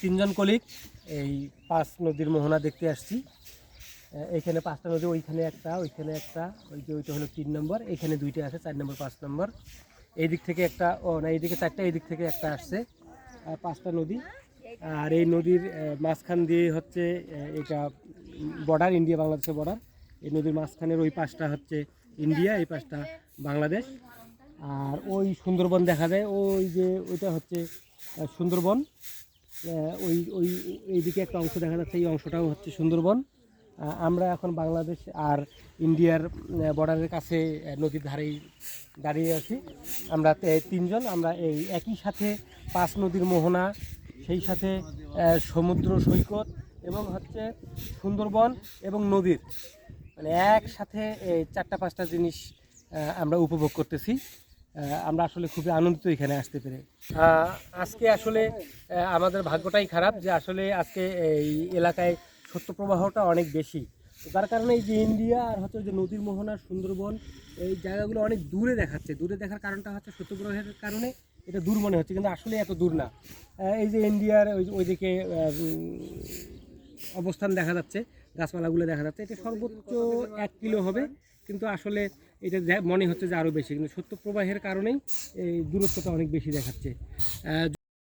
তিনজন কলিগ এই পাঁচ নদীর মোহনা দেখতে আসছি। এইখানে পাঁচটা নদী, ওইখানে একটা, ওইখানে একটা, ওইটা হলো 3 নম্বর, এখানে দুইটা আছে 4 নম্বর 5 নম্বর, এই দিক থেকে একটা, ও না এইদিকে 4টা, এই দিক থেকে একটা আসছে, 5টা নদী। আর এই নদীর মাঝখান দিয়ে হচ্ছে এটা বর্ডার, ইন্ডিয়া বাংলাদেশের বর্ডার। এই নদীর মাঝখানের ওই পাশটা হচ্ছে ইন্ডিয়া, এই পাশটা বাংলাদেশ। আর ওই সুন্দরবন দেখা যায়, ওই যে ওইটা হচ্ছে সুন্দরবন। ওই ওই এইদিকে একটা অংশ দেখা যাচ্ছে, এই অংশটাও হচ্ছে সুন্দরবন। আমরা এখন বাংলাদেশ আর ইন্ডিয়ার বর্ডারের কাছে নদীর ধারেই দাঁড়িয়ে আছি। আমরা তিনজন, আমরা এই একই সাথে 5 নদীর মোহনা, সেই সাথে সমুদ্র সৈকত এবং হচ্ছে সুন্দরবন এবং নদীর, মানে একসাথে এই 4টা-5টা জিনিস আমরা উপভোগ করতেছি। আমরা আসলে খুবই আনন্দিত এখানে আসতে পেরে। আজকে আসলে আমাদের ভাগ্যটাই খারাপ যে আসলে আজকে এই এলাকায় শৈত্যপ্রবাহটা অনেক বেশি, যার কারণে এই যে ইন্ডিয়া আর হচ্ছে যে নদীর মোহনা, সুন্দরবন, এই জায়গাগুলো অনেক দূরে দেখাচ্ছে। দূরে দেখার কারণটা হচ্ছে শৈত্যপ্রবাহের কারণে এটা দূর মনে হচ্ছে, কিন্তু আসলে এত দূর না। এই যে ইন্ডিয়ার ওইদিকে অবস্থান দেখা যাচ্ছে, গাছপালাগুলো দেখা যাচ্ছে, এটা সর্বোচ্চ 1 কিলো হবে, কিন্তু আসলে এটা মনে হচ্ছে যে আরও বেশি, কিন্তু শৈত্যপ্রবাহের কারণেই এই দূরত্বটা অনেক বেশি দেখাচ্ছে।